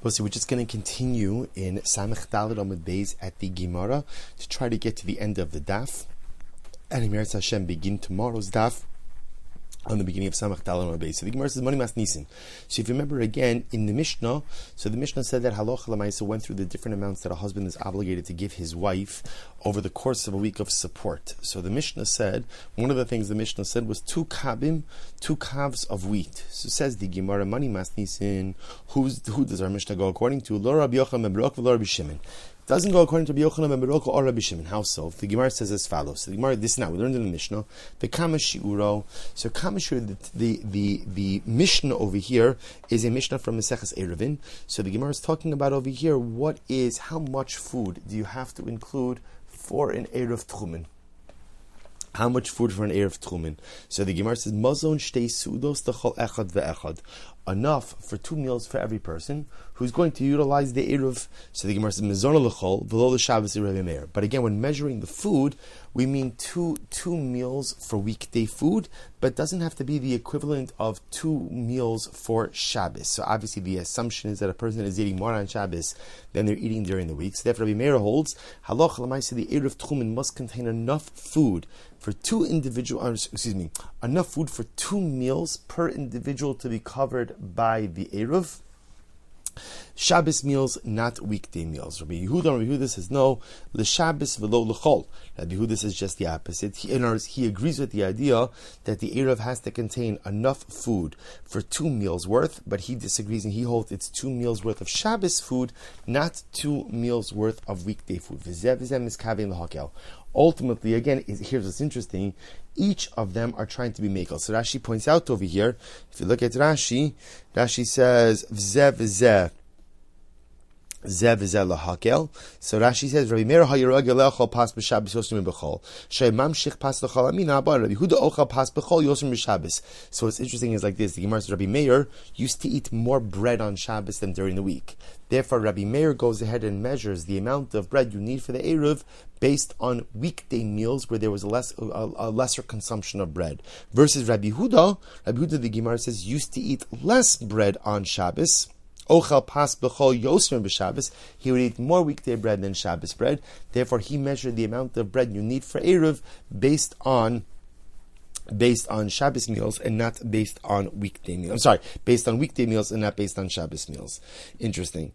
We're just going to continue in Samech Daled Amud Beis at the Gemara to try to get to the end of the daf. And Emeretz Hashem begin tomorrow's daf on the beginning of Samech Daled Amud Beis. So the Gemara says Moni Mas Nisin. So if you remember again in the Mishnah, so the Mishnah said that Halacha L'Maisa went through the different amounts that a husband is obligated to give his wife over the course of a week of support. So the Mishnah said, one of the things the Mishnah said was 2 calves of wheat. So says the Gemara, Moni Mas Nisin, who does our Mishnah go according to? Lo Rabbi Yochanan ben Baruch v'lo Rabbi Shimon. Doesn't go according to Rabbi Yochanan ben Baruch or Rabbi Shimon. How so? The Gemara says as follows. So the Gemara, this now we learned in the Mishnah, the Kama Shiuro. So Kama Shiuro, the Mishnah over here is a Mishnah from Maseches Eruvin. So the Gemara is talking about over here how much food do you have to include for an Erev Tchumen? How much food for an Erev Tchumen? So the Gemara says, Mazon shtei sudos techol echad ve'echad. Enough for 2 meals for every person who's going to utilize the Erev. So the Gemara says, Mezona l'chol v'lo l'Shabbos Rabbi Meir. But again, when measuring the food, we mean two meals for weekday food, but doesn't have to be the equivalent of 2 meals for Shabbos. So obviously the assumption is that a person is eating more on Shabbos than they're eating during the week. So therefore Rabbi Meir holds, Halacha l'maisa, the Erev Tchumen must contain enough food for enough food for 2 meals per individual to be covered by the Erev. Shabbos meals, not weekday meals. Rabbi Yehuda says no, l'Shabbos v'lo l'chol. Rabbi Yehuda says just the opposite. He agrees with the idea that the Erev has to contain enough food for 2 meals worth, but he disagrees and he holds it's 2 meals worth of Shabbos food, not 2 meals worth of weekday food. Ultimately, again, here's what's interesting. Each of them are trying to be mekel. So Rashi points out over here, if you look at Rashi says, V'zeh v'zeh. So Rashi says, Rabbi Meir ha'yiragel le'achol pas b'Shabbos yosim b'chol. She'mamshich pas l'chol amina abba. Rabbi Yehuda ochal pas b'chol yosim b'Shabbos. So what's interesting is like this. The Gemara says Rabbi Meir used to eat more bread on Shabbos than during the week. Therefore, Rabbi Meir goes ahead and measures the amount of bread you need for the Erev based on weekday meals where there was a lesser consumption of bread. Versus Rabbi Yehuda, the Gemara says, used to eat less bread on Shabbos. Ochal pas b'chol yosmer b'Shabbos. He would eat more weekday bread than Shabbos bread. Therefore, he measured the amount of bread you need for Erev based on Shabbos meals and not based on weekday meals. I'm sorry, based on weekday meals and not based on Shabbos meals. Interesting.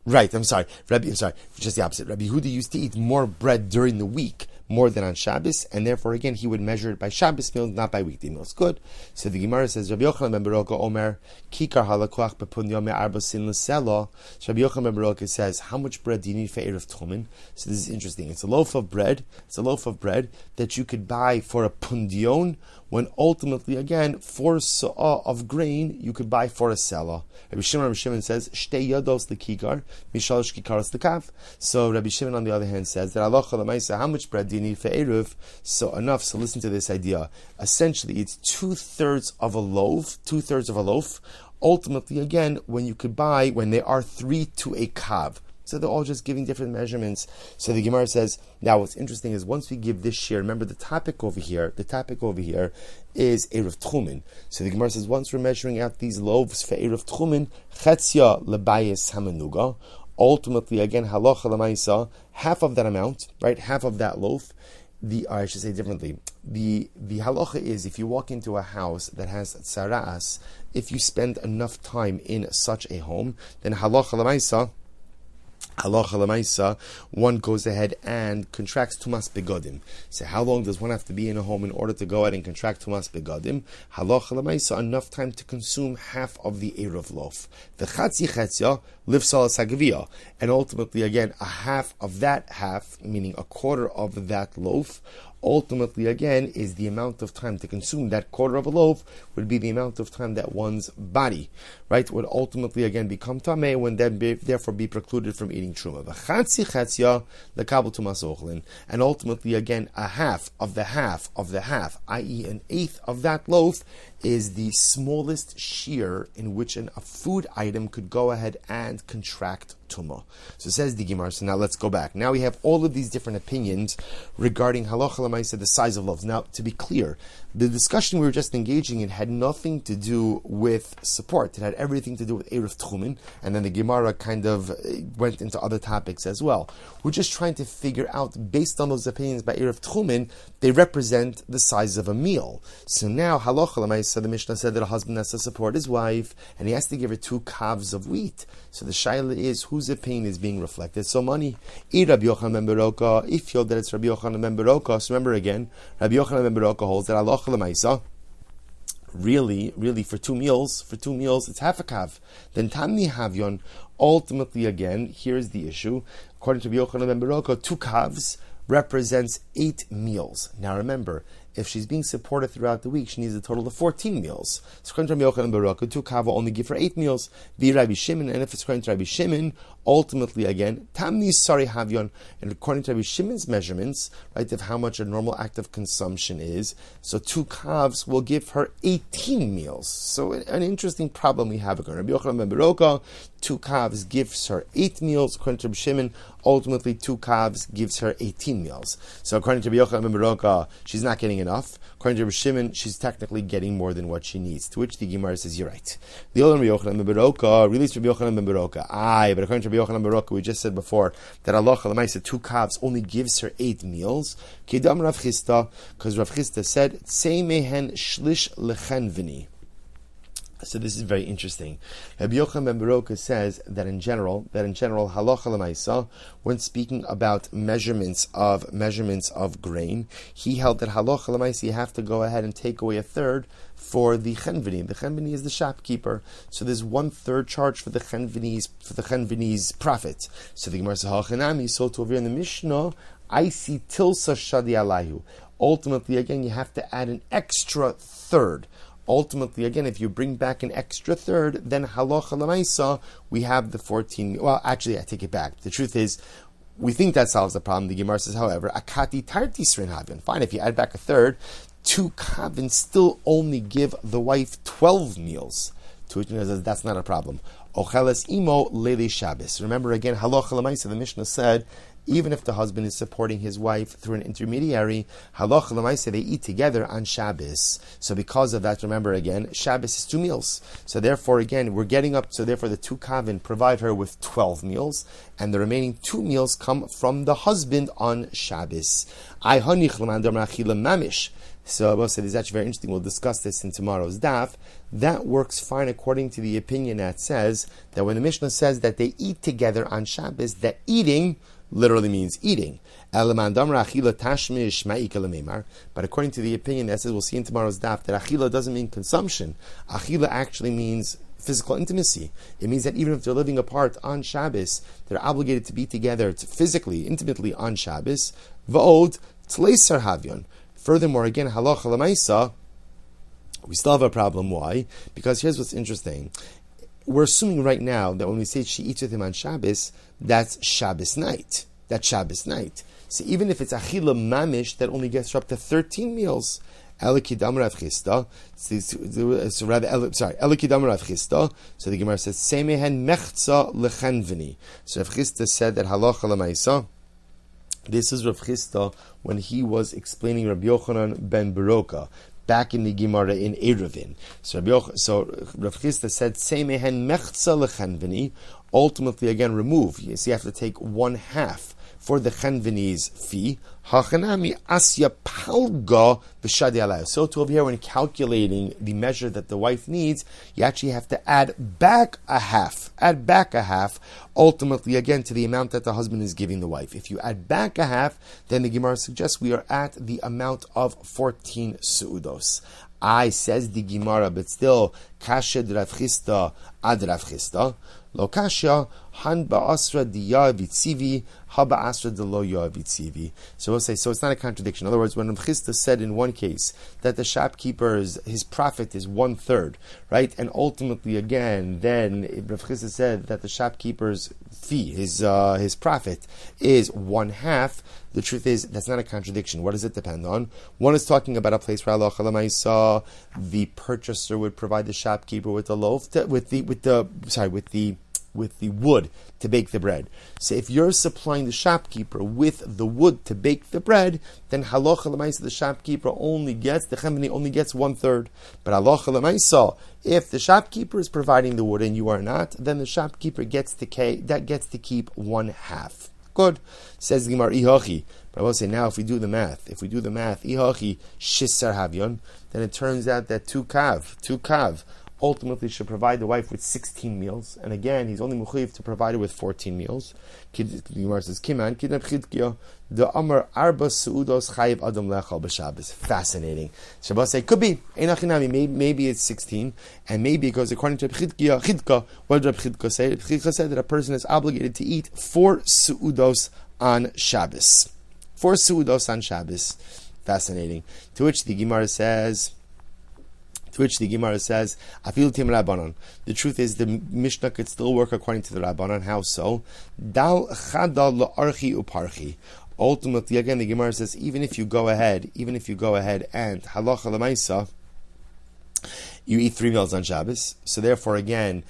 Right, just the opposite. Rabbi Yehuda used to eat more bread during the week, more than on Shabbos, and therefore again he would measure it by Shabbos meals, not by weekday meals. Good. So the Gemara says, Rabbi Yochanan ben Baruch Omer, Kikar halakuach bepun yomei arba sin l'selo. So Rabbi Yochanan ben Baruch says, how much bread do you need for Erev Tchumen? So this is interesting. It's a loaf of bread that you could buy for a pundion, when ultimately, again, for sa'ah of grain, you could buy for a selah. Rabbi Shimon says, Shtei yados l'kikar, mishalosh kikaros l'kav. So Rabbi Shimon, on the other hand, says that halacha l'maisa, how much bread do you need for Erev? So enough. So listen to this idea. Essentially, it's 2/3 of a loaf. Ultimately, again, when they are 3 to a kav. So they're all just giving different measurements. So the Gemara says, now what's interesting is once we give this share, remember the topic over here is Erev Tchumen. So the Gemara says, once we're measuring out these loaves for Erev Tchumen, Chetzia lebayis hamanuga. Ultimately, again, halacha l'maisa, half of that amount, right? Half of that loaf. I should say differently. The halacha is if you walk into a house that has tsaras, if you spend enough time in such a home, then halacha l'maisa, one goes ahead and contracts tumas begodim. So how long does one have to be in a home in order to go ahead and contract tumas begodim? Halacha l'maisa, enough time to consume half of the Erev loaf. The chatzi chetzia livsal sagavia, and ultimately again a half of that half, meaning a quarter of that loaf, ultimately again is the amount of time to consume that quarter of a loaf would be the amount of time that one's body, right, would ultimately again become tameh, when then therefore be precluded from eating truma. And ultimately again a half of the half, i.e. an eighth of that loaf, is the smallest shear in which a food item could go ahead and contract tumah. So says the Gemara. So now let's go back. Now we have all of these different opinions regarding halacha l'maisa, the size of loaves. Now, to be clear, The discussion we were just engaging in had nothing to do with support. It had everything to do with Erev Tchumen, and then the Gemara kind of went into other topics as well. We're just trying to figure out, based on those opinions by Erev Tchumen, they represent the size of a meal. So now, halacha l'maisa, the Mishnah said that a husband has to support his wife, and he has to give her 2 kavs of wheat. So the shaila is, whose opinion is being reflected? So money. Rabbi Yochanan ben Beroka, if you hold that it's Rabbi Yochanan ben Beroka, so remember again, Rabbi Yochanan ben Beroka holds that halacha l'maisa, really, for two meals, it's half a kav. Then Tamni Havyon, ultimately again, here's the issue. According to Rabbi Yochanan ben Beroka, 2 kavs represents 8 meals. Now remember, if she's being supported throughout the week, she needs a total of 14 meals. So according to Rabbi Yochanan ben Beroka, 2 kav will only give her 8 meals. Be Rabbi Shimon, and if it's according to Rabbi Shimon, ultimately again, Tamni Sari Havyon, and according to Rabbi Shimon's measurements, right, of how much a normal act of consumption is, so 2 kavs will give her 18 meals. So an interesting problem we have. According to Rabbi Yochanan ben Beroka, 2 kavs gives her 8 meals. According to Rabbi Shimon, ultimately 2 kavs gives her 18 meals. So according to Rabbi Yochanan ben Beroka, she's not getting enough. According to Rabbi Shimon, she's technically getting more than what she needs. To which the Gemara says, you're right. The other Rabbi Yochanan ben Beroka, released Rabbi Yochanan ben Beroka. But according to Rabbi Yochanan ben Beroka, we just said before that halacha l'maisa 2 kavs only gives her 8 meals. Kedam Rav Chisda, because Rav Chisda said, Tzei mehen shlish lechen v'ni. So this is very interesting. Rabbi Yochanan ben Beroka says that in general, halacha l'maisa, when speaking about measurements of grain, he held that halacha l'maisa you have to go ahead and take away 1/3 for the chenvini. The chenvini is the shopkeeper, so there's 1/3 charge for the chenvini's profit. So the Gemara says, "Hachanami." So to over in the Mishnah, I see tilsa shadi alayhu. Ultimately, again, you have to add an extra 1/3. Ultimately, again, if you bring back an extra 1/3, then halacha l'maisa, we have the 14. Well, actually, I take it back. The truth is, we think that solves the problem. The Gemara says, however, akati tarti srin havin. Fine, if you add back a 1/3, 2 kavin still only give the wife 12 meals. To which Gemara says, that's not a problem. Ocheles imo lele Shabbos. Remember again, halacha l'maisa, the Mishnah said, even if the husband is supporting his wife through an intermediary, halacha l'maisa, they eat together on Shabbos. So because of that, remember again, Shabbos is 2 meals. So therefore, again, we're getting up, so therefore the 2 kavin provide her with 12 meals, and the remaining 2 meals come from the husband on Shabbos. So Abba said, it's actually very interesting. We'll discuss this in tomorrow's daf. That works fine according to the opinion that says that when the Mishnah says that they eat together on Shabbos, that eating literally means eating. But according to the opinion that says, we'll see in tomorrow's daf, that achila doesn't mean consumption. Achila actually means physical intimacy. It means that even if they're living apart on Shabbos, they're obligated to be together physically, intimately on Shabbos. V'od tleisar havyon. Furthermore, again, halacha l'maisa, we still have a problem. Why? Because here's what's interesting. We're assuming right now that when we say she eats with him on Shabbos, that's Shabbos night. So even if it's achila mamish, that only gets her up to 13 meals. Elikidam Rav Chisda. Elikidam Rav Chisda. So the Gemara says, Semehen mechza lechenvini. So Rav Chisda said that halacha l'maisa. This is Rav Chisda when he was explaining Rabbi Yochanan ben Beroka back in the Gemara in Eruvin. So Rav Chisda said, "Seimehen mechza lechenvini." Ultimately, again, remove. You see, you have to take 1/2 for the chenvini's fee. Hachanami asya palga b'shadi alayh. So to over here, when calculating the measure that the wife needs, you actually have to add back a half. Ultimately, again, to the amount that the husband is giving the wife. If you add back a half, then the Gemara suggests we are at the amount of 14 su'udos. Says the Gemara, but still, kashed Rav Chisda ad Rav Chisda. Lo kasha han ba'asra diya vitzivi ha ba'asra de lo ya vitzivi. So we'll say, so it's not a contradiction. In other words, when Rav Chisda said in one case that the shopkeeper's his profit is 1/3, right, and ultimately again, then Rav Chisda said that the shopkeeper's fee, his profit, is 1/2. The truth is, that's not a contradiction. What does it depend on? One is talking about a place where halacha l'maisa, the purchaser would provide the shopkeeper with the loaf, with the wood to bake the bread. So if you're supplying the shopkeeper with the wood to bake the bread, then halacha l'maisa the shopkeeper only gets 1/3. But halacha l'maisa, if the shopkeeper is providing the wood and you are not, then the shopkeeper gets to keep 1/2. Good. Says the Gemara, ihachi. But I will say now, if we do the math, ihachi shisar havyon, then it turns out that two kav, ultimately should provide the wife with 16 meals. And again, he's only mechuyev to provide her with 14 meals. The Gemara says, Kiman, Kidnab Chidkiya, the Amar Arba Suudos Chayiv Adam Lechal B'Shabbos. Fascinating. Shabbos say, could be, maybe it's 16, and maybe it goes according to Chidka. What did Chidka say? Chidka said that a person is obligated to eat 4 Suudos on Shabbos. 4 Suudos on Shabbos. Fascinating. To which the Gemara says, Afil Tim Rabbanon. The truth is, the Mishnah could still work according to the Rabbanon. How so? Dal Chadal La'archi Uparchi. Ultimately, again, the Gemara says, even if you go ahead and halacha l'maisa, you eat 3 meals on Shabbos. So therefore, again,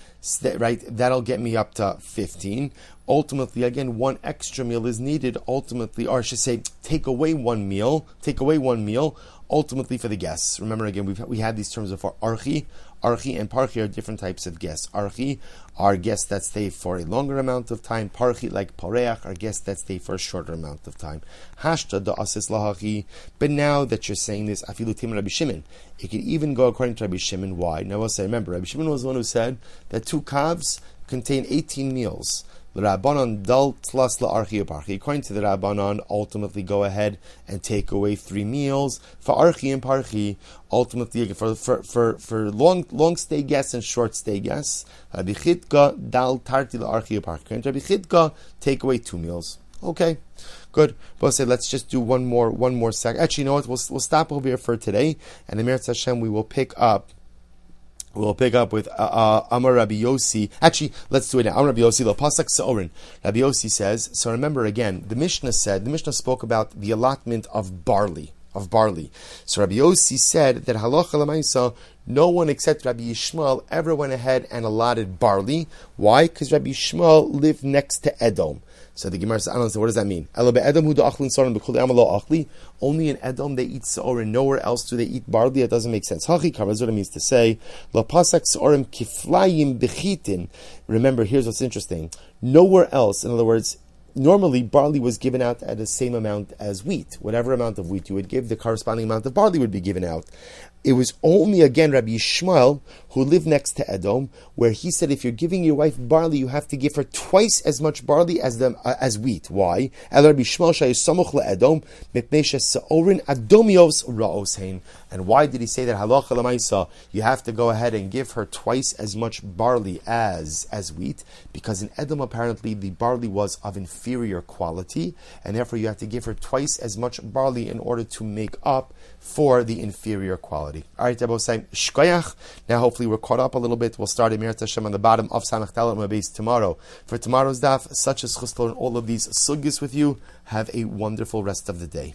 right, that'll get me up to 15. Ultimately, again, 1 extra meal is needed. Ultimately, or I should say, take away one meal. Ultimately, for the guests. Remember, again, we had these terms before. Archi and parchi are different types of guests. Archi are guests that stay for a longer amount of time. Parchi, like pareach, are guests that stay for a shorter amount of time. Hashta da asis lahachi. But now that you're saying this, afilu tim Rabbi Shimon, it could even go according to Rabbi Shimon. Why? Now, I'll say, remember, Rabbi Shimon was the one who said that 2 calves contain 18 meals. The Rabbanon dal tlas la'archi uparchi. According to the Rabbanon, ultimately go ahead and take away 3 meals for archi and parchi. Ultimately, for long stay guests and short stay guests, Rabbi Chidka dal tarti la'archi uparchi. According to Rabbi Chidka, take away 2 meals. Okay, good. But say let's just do one more sec. Actually, you know what? We'll stop over here for today, and in Meretz Hashem we will pick up. We'll pick up with Amar Rabbi Yossi. Actually, let's do it now. Amar Rabbi Yossi, lo pasak se'orin. Rabbi Yossi says, so remember again, the Mishnah spoke about the allotment of barley. So Rabbi Yossi said that halacha l'maisa, no one except Rabbi Yishmael ever went ahead and allotted barley. Why? Because Rabbi Yishmael lived next to Edom. So the Gemara says, what does that mean? Only in Edom they eat se'orim, nowhere else do they eat barley. That doesn't make sense. Hachi kavaz, what it means to say, remember, here's what's interesting. Nowhere else, in other words, normally barley was given out at the same amount as wheat. Whatever amount of wheat you would give, the corresponding amount of barley would be given out. It was only, again, Rabbi Yishmael, who lived next to Edom, where he said if you're giving your wife barley, you have to give her twice as much barley as wheat. Why? And why did he say that? Halacha l'maisa, you have to go ahead and give her twice as much barley as wheat, because in Edom apparently the barley was of inferior quality, and therefore you have to give her twice as much barley in order to make up for the inferior quality. All right, Abosai, shkoyach. Now hopefully we're caught up a little bit. We'll start Emir Tashem on the bottom of Samech Dalet Mabes tomorrow. For tomorrow's daf, such as chus to learn all of these sugis with you. Have a wonderful rest of the day.